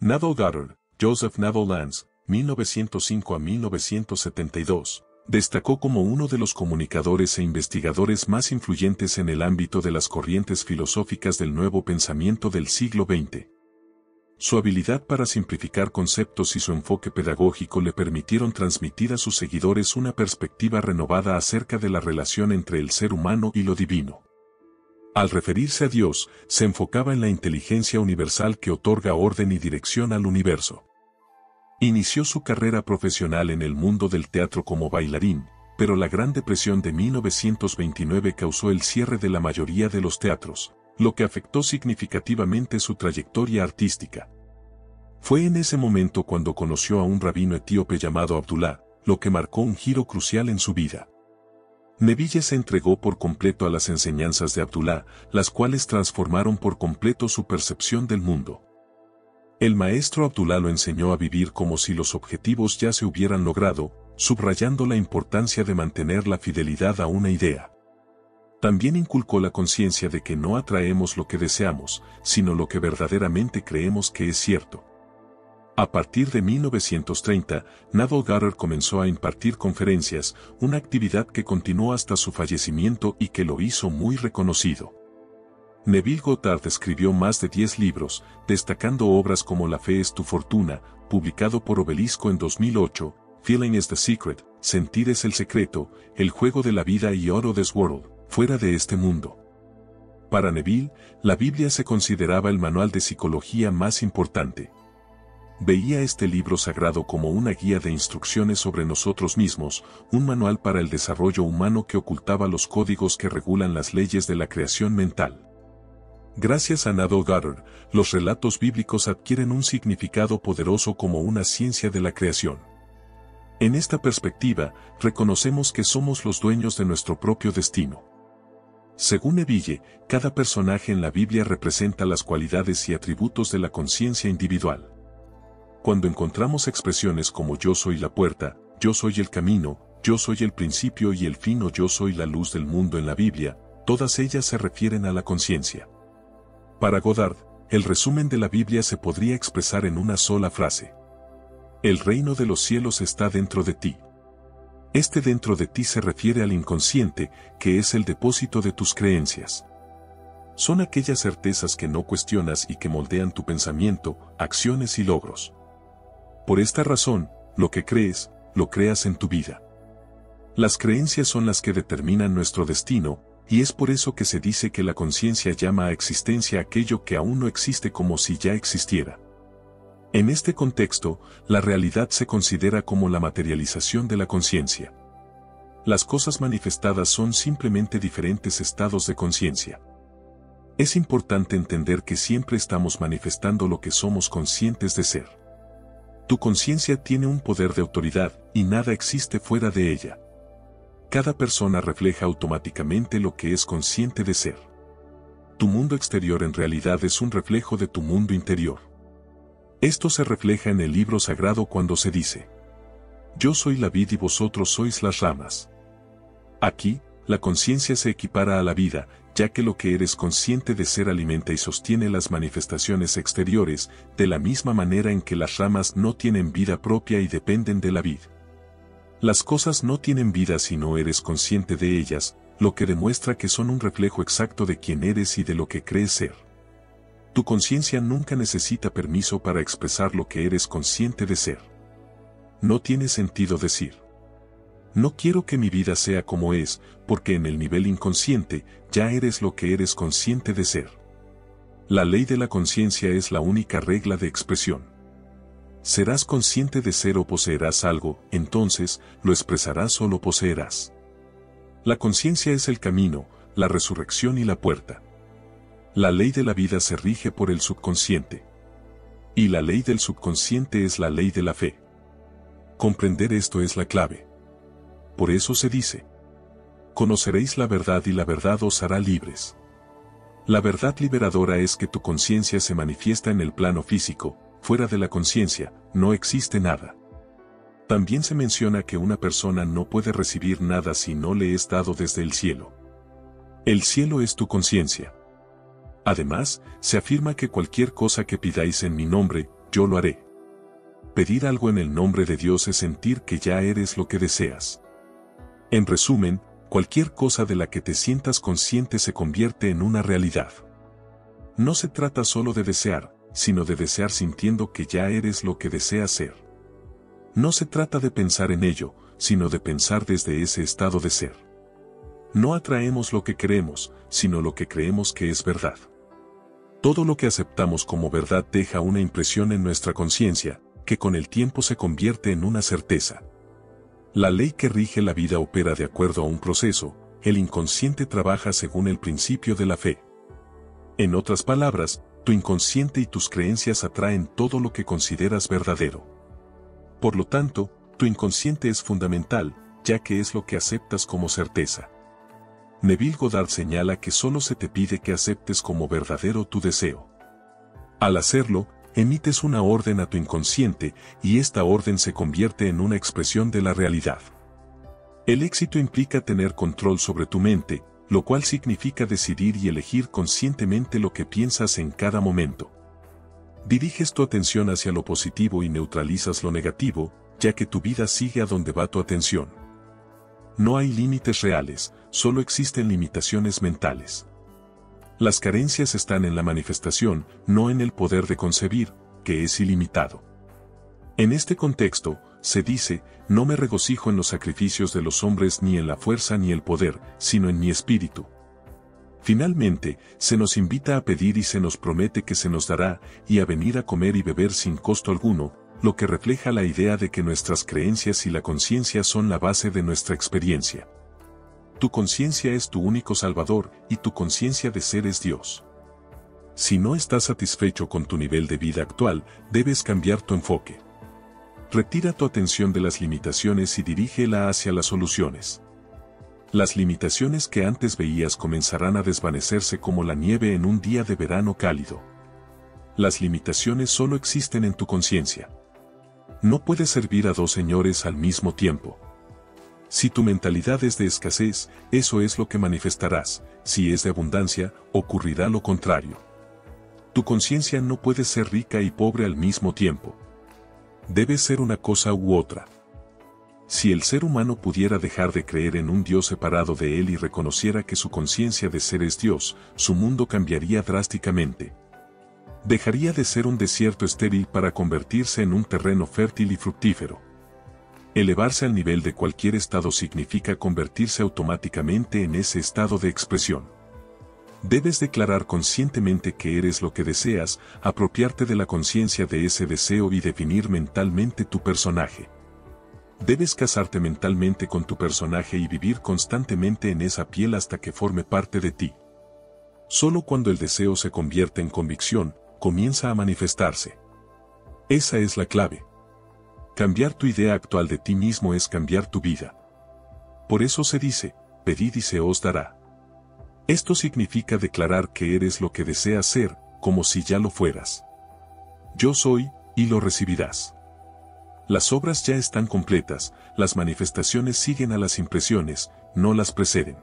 Neville Goddard, Joseph Neville Lance, 1905 a 1972, destacó como uno de los comunicadores e investigadores más influyentes en el ámbito de las corrientes filosóficas del nuevo pensamiento del siglo XX. Su habilidad para simplificar conceptos y su enfoque pedagógico le permitieron transmitir a sus seguidores una perspectiva renovada acerca de la relación entre el ser humano y lo divino. Al referirse a Dios, se enfocaba en la inteligencia universal que otorga orden y dirección al universo. Inició su carrera profesional en el mundo del teatro como bailarín, pero la Gran Depresión de 1929 causó el cierre de la mayoría de los teatros, lo que afectó significativamente su trayectoria artística. Fue en ese momento cuando conoció a un rabino etíope llamado Abdullah, lo que marcó un giro crucial en su vida. Neville se entregó por completo a las enseñanzas de Abdullah, las cuales transformaron por completo su percepción del mundo. El maestro Abdullah lo enseñó a vivir como si los objetivos ya se hubieran logrado, subrayando la importancia de mantener la fidelidad a una idea. También inculcó la conciencia de que no atraemos lo que deseamos, sino lo que verdaderamente creemos que es cierto. A partir de 1930, Neville Goddard comenzó a impartir conferencias, una actividad que continuó hasta su fallecimiento y que lo hizo muy reconocido. Neville Goddard escribió más de 10 libros, destacando obras como La fe es tu fortuna, publicado por Obelisco en 2008, Feeling is the Secret, Sentir es el secreto, El juego de la vida y Out of this World, Fuera de este mundo. Para Neville, la Biblia se consideraba el manual de psicología más importante. Veía este libro sagrado como una guía de instrucciones sobre nosotros mismos, un manual para el desarrollo humano que ocultaba los códigos que regulan las leyes de la creación mental. Gracias a Neville Goddard, los relatos bíblicos adquieren un significado poderoso como una ciencia de la creación. En esta perspectiva, reconocemos que somos los dueños de nuestro propio destino. Según Neville, cada personaje en la Biblia representa las cualidades y atributos de la conciencia individual. Cuando encontramos expresiones como yo soy la puerta, yo soy el camino, yo soy el principio y el fin o yo soy la luz del mundo en la Biblia, todas ellas se refieren a la conciencia. Para Goddard, el resumen de la Biblia se podría expresar en una sola frase. El reino de los cielos está dentro de ti. Este dentro de ti se refiere al inconsciente, que es el depósito de tus creencias. Son aquellas certezas que no cuestionas y que moldean tu pensamiento, acciones y logros. Por esta razón, lo que crees, lo creas en tu vida. Las creencias son las que determinan nuestro destino, y es por eso que se dice que la conciencia llama a existencia aquello que aún no existe como si ya existiera. En este contexto, la realidad se considera como la materialización de la conciencia. Las cosas manifestadas son simplemente diferentes estados de conciencia. Es importante entender que siempre estamos manifestando lo que somos conscientes de ser. Tu conciencia tiene un poder de autoridad, y nada existe fuera de ella. Cada persona refleja automáticamente lo que es consciente de ser. Tu mundo exterior en realidad es un reflejo de tu mundo interior. Esto se refleja en el libro sagrado cuando se dice: Yo soy la vid y vosotros sois las ramas. Aquí, la conciencia se equipara a la vida, ya que lo que eres consciente de ser alimenta y sostiene las manifestaciones exteriores, de la misma manera en que las ramas no tienen vida propia y dependen de la vid. Las cosas no tienen vida si no eres consciente de ellas, lo que demuestra que son un reflejo exacto de quién eres y de lo que crees ser. Tu conciencia nunca necesita permiso para expresar lo que eres consciente de ser. No tiene sentido decir: no quiero que mi vida sea como es, porque en el nivel inconsciente, ya eres lo que eres consciente de ser. La ley de la conciencia es la única regla de expresión. Serás consciente de ser o poseerás algo, entonces, lo expresarás o lo poseerás. La conciencia es el camino, la resurrección y la puerta. La ley de la vida se rige por el subconsciente. Y la ley del subconsciente es la ley de la fe. Comprender esto es la clave. Por eso se dice: conoceréis la verdad y la verdad os hará libres. La verdad liberadora es que tu conciencia se manifiesta en el plano físico, fuera de la conciencia, no existe nada. También se menciona que una persona no puede recibir nada si no le es dado desde el cielo. El cielo es tu conciencia. Además, se afirma que cualquier cosa que pidáis en mi nombre, yo lo haré. Pedir algo en el nombre de Dios es sentir que ya eres lo que deseas. En resumen, cualquier cosa de la que te sientas consciente se convierte en una realidad. No se trata solo de desear, sino de desear sintiendo que ya eres lo que deseas ser. No se trata de pensar en ello, sino de pensar desde ese estado de ser. No atraemos lo que queremos, sino lo que creemos que es verdad. Todo lo que aceptamos como verdad deja una impresión en nuestra conciencia, que con el tiempo se convierte en una certeza. La ley que rige la vida opera de acuerdo a un proceso, el inconsciente trabaja según el principio de la fe. En otras palabras, tu inconsciente y tus creencias atraen todo lo que consideras verdadero. Por lo tanto, tu inconsciente es fundamental, ya que es lo que aceptas como certeza. Neville Goddard señala que solo se te pide que aceptes como verdadero tu deseo. Al hacerlo, emites una orden a tu inconsciente y esta orden se convierte en una expresión de la realidad. El éxito implica tener control sobre tu mente, lo cual significa decidir y elegir conscientemente lo que piensas en cada momento. Diriges tu atención hacia lo positivo y neutralizas lo negativo, ya que tu vida sigue a donde va tu atención. No hay límites reales, solo existen limitaciones mentales. Las carencias están en la manifestación, no en el poder de concebir, que es ilimitado. En este contexto, se dice, no me regocijo en los sacrificios de los hombres ni en la fuerza ni el poder, sino en mi espíritu. Finalmente, se nos invita a pedir y se nos promete que se nos dará, y a venir a comer y beber sin costo alguno, lo que refleja la idea de que nuestras creencias y la conciencia son la base de nuestra experiencia. Tu conciencia es tu único salvador, y tu conciencia de ser es Dios. Si no estás satisfecho con tu nivel de vida actual, debes cambiar tu enfoque. Retira tu atención de las limitaciones y dirígela hacia las soluciones. Las limitaciones que antes veías comenzarán a desvanecerse como la nieve en un día de verano cálido. Las limitaciones solo existen en tu conciencia. No puedes servir a dos señores al mismo tiempo. Si tu mentalidad es de escasez, eso es lo que manifestarás. Si es de abundancia, ocurrirá lo contrario. Tu conciencia no puede ser rica y pobre al mismo tiempo. Debe ser una cosa u otra. Si el ser humano pudiera dejar de creer en un Dios separado de él y reconociera que su conciencia de ser es Dios, su mundo cambiaría drásticamente. Dejaría de ser un desierto estéril para convertirse en un terreno fértil y fructífero. Elevarse al nivel de cualquier estado significa convertirse automáticamente en ese estado de expresión. Debes declarar conscientemente que eres lo que deseas, apropiarte de la conciencia de ese deseo y definir mentalmente tu personaje. Debes casarte mentalmente con tu personaje y vivir constantemente en esa piel hasta que forme parte de ti. Solo cuando el deseo se convierte en convicción, comienza a manifestarse. Esa es la clave. Cambiar tu idea actual de ti mismo es cambiar tu vida. Por eso se dice, pedid y se os dará. Esto significa declarar que eres lo que deseas ser, como si ya lo fueras. Yo soy, y lo recibirás. Las obras ya están completas, las manifestaciones siguen a las impresiones, no las preceden.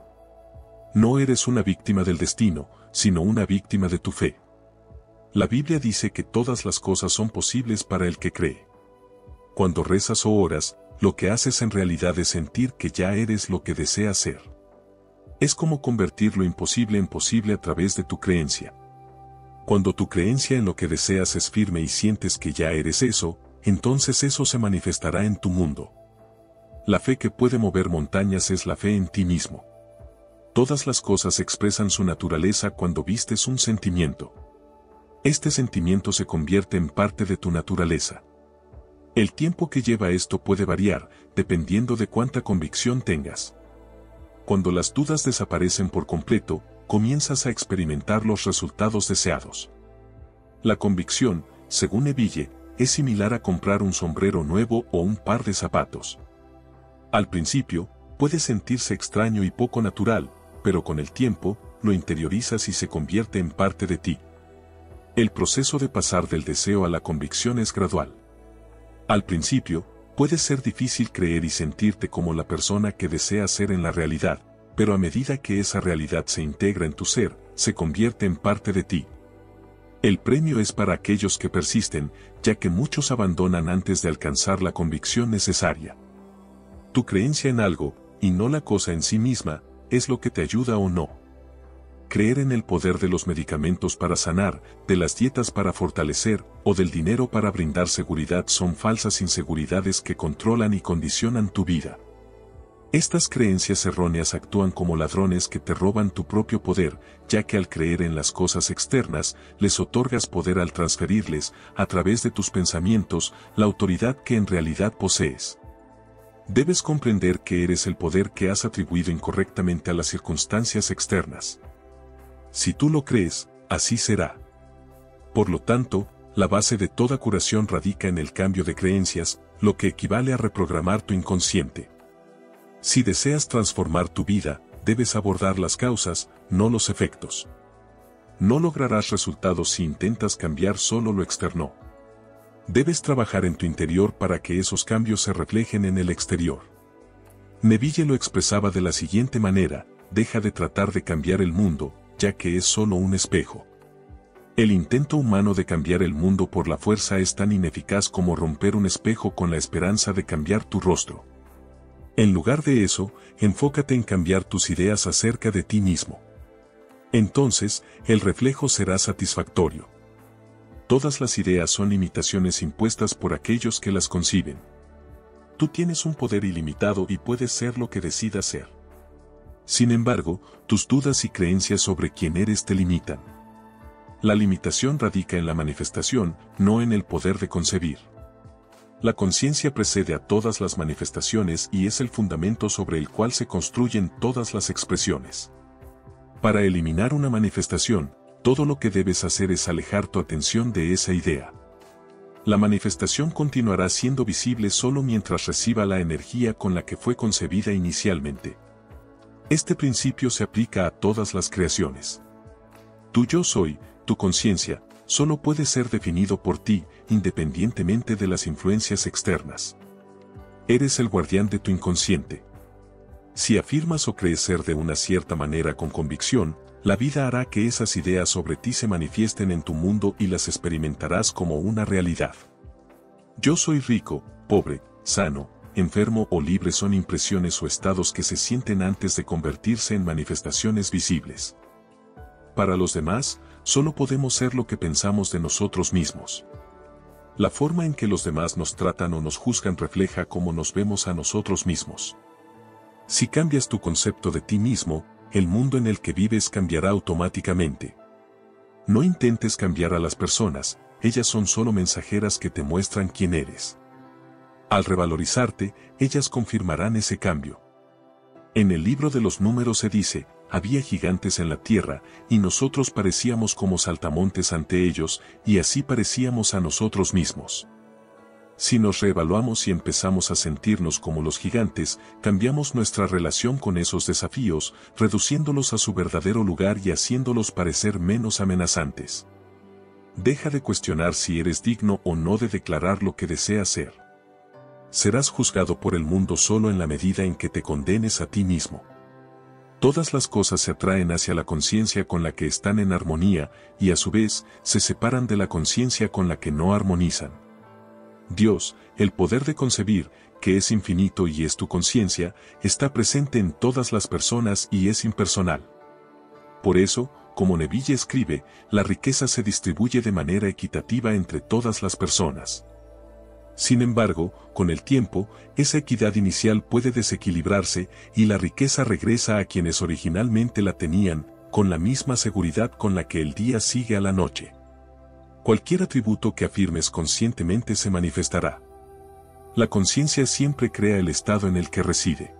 No eres una víctima del destino, sino una víctima de tu fe. La Biblia dice que todas las cosas son posibles para el que cree. Cuando rezas o oras, lo que haces en realidad es sentir que ya eres lo que deseas ser. Es como convertir lo imposible en posible a través de tu creencia. Cuando tu creencia en lo que deseas es firme y sientes que ya eres eso, entonces eso se manifestará en tu mundo. La fe que puede mover montañas es la fe en ti mismo. Todas las cosas expresan su naturaleza cuando vistes un sentimiento. Este sentimiento se convierte en parte de tu naturaleza. El tiempo que lleva esto puede variar, dependiendo de cuánta convicción tengas. Cuando las dudas desaparecen por completo, comienzas a experimentar los resultados deseados. La convicción, según Neville, es similar a comprar un sombrero nuevo o un par de zapatos. Al principio, puede sentirse extraño y poco natural, pero con el tiempo, lo interiorizas y se convierte en parte de ti. El proceso de pasar del deseo a la convicción es gradual. Al principio, puede ser difícil creer y sentirte como la persona que deseas ser en la realidad, pero a medida que esa realidad se integra en tu ser, se convierte en parte de ti. El premio es para aquellos que persisten, ya que muchos abandonan antes de alcanzar la convicción necesaria. Tu creencia en algo, y no la cosa en sí misma, es lo que te ayuda o no. Creer en el poder de los medicamentos para sanar, de las dietas para fortalecer, o del dinero para brindar seguridad son falsas inseguridades que controlan y condicionan tu vida. Estas creencias erróneas actúan como ladrones que te roban tu propio poder, ya que al creer en las cosas externas, les otorgas poder al transferirles, a través de tus pensamientos, la autoridad que en realidad posees. Debes comprender que eres el poder que has atribuido incorrectamente a las circunstancias externas. Si tú lo crees, así será. Por lo tanto, la base de toda curación radica en el cambio de creencias, lo que equivale a reprogramar tu inconsciente. Si deseas transformar tu vida, debes abordar las causas, no los efectos. No lograrás resultados si intentas cambiar solo lo externo. Debes trabajar en tu interior para que esos cambios se reflejen en el exterior. Neville lo expresaba de la siguiente manera: deja de tratar de cambiar el mundo, ya que es solo un espejo. El intento humano de cambiar el mundo por la fuerza es tan ineficaz como romper un espejo con la esperanza de cambiar tu rostro. En lugar de eso, enfócate en cambiar tus ideas acerca de ti mismo. Entonces, el reflejo será satisfactorio. Todas las ideas son limitaciones impuestas por aquellos que las conciben. Tú tienes un poder ilimitado y puedes ser lo que decidas ser. Sin embargo, tus dudas y creencias sobre quién eres te limitan. La limitación radica en la manifestación, no en el poder de concebir. La conciencia precede a todas las manifestaciones y es el fundamento sobre el cual se construyen todas las expresiones. Para eliminar una manifestación, todo lo que debes hacer es alejar tu atención de esa idea. La manifestación continuará siendo visible solo mientras reciba la energía con la que fue concebida inicialmente. Este principio se aplica a todas las creaciones. Tu yo soy, tu conciencia, solo puede ser definido por ti, independientemente de las influencias externas. Eres el guardián de tu inconsciente. Si afirmas o crees ser de una cierta manera con convicción, la vida hará que esas ideas sobre ti se manifiesten en tu mundo y las experimentarás como una realidad. Yo soy rico, pobre, sano, enfermo o libre son impresiones o estados que se sienten antes de convertirse en manifestaciones visibles. Para los demás, solo podemos ser lo que pensamos de nosotros mismos. La forma en que los demás nos tratan o nos juzgan refleja cómo nos vemos a nosotros mismos. Si cambias tu concepto de ti mismo, el mundo en el que vives cambiará automáticamente. No intentes cambiar a las personas, ellas son solo mensajeras que te muestran quién eres. Al revalorizarte, ellas confirmarán ese cambio. En el libro de los Números se dice: había gigantes en la tierra, y nosotros parecíamos como saltamontes ante ellos, y así parecíamos a nosotros mismos. Si nos reevaluamos y empezamos a sentirnos como los gigantes, cambiamos nuestra relación con esos desafíos, reduciéndolos a su verdadero lugar y haciéndolos parecer menos amenazantes. Deja de cuestionar si eres digno o no de declarar lo que deseas ser. Serás juzgado por el mundo solo en la medida en que te condenes a ti mismo. Todas las cosas se atraen hacia la conciencia con la que están en armonía, y a su vez, se separan de la conciencia con la que no armonizan. Dios, el poder de concebir, que es infinito y es tu conciencia, está presente en todas las personas y es impersonal. Por eso, como Neville escribe, la riqueza se distribuye de manera equitativa entre todas las personas. Sin embargo, con el tiempo, esa equidad inicial puede desequilibrarse y la riqueza regresa a quienes originalmente la tenían, con la misma seguridad con la que el día sigue a la noche. Cualquier atributo que afirmes conscientemente se manifestará. La conciencia siempre crea el estado en el que reside.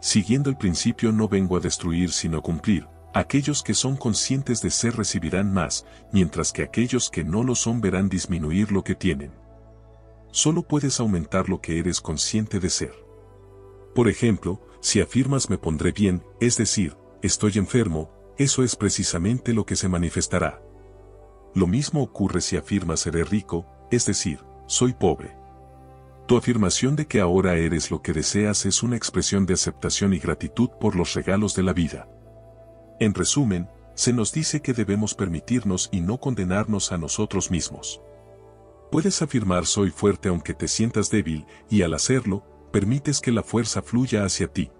Siguiendo el principio no vengo a destruir sino a cumplir, aquellos que son conscientes de ser recibirán más, mientras que aquellos que no lo son verán disminuir lo que tienen. Solo puedes aumentar lo que eres consciente de ser. Por ejemplo, si afirmas me pondré bien, es decir, estoy enfermo, eso es precisamente lo que se manifestará. Lo mismo ocurre si afirmas seré rico, es decir, soy pobre. Tu afirmación de que ahora eres lo que deseas es una expresión de aceptación y gratitud por los regalos de la vida. En resumen, se nos dice que debemos permitirnos y no condenarnos a nosotros mismos. Puedes afirmar soy fuerte aunque te sientas débil, y al hacerlo, permites que la fuerza fluya hacia ti.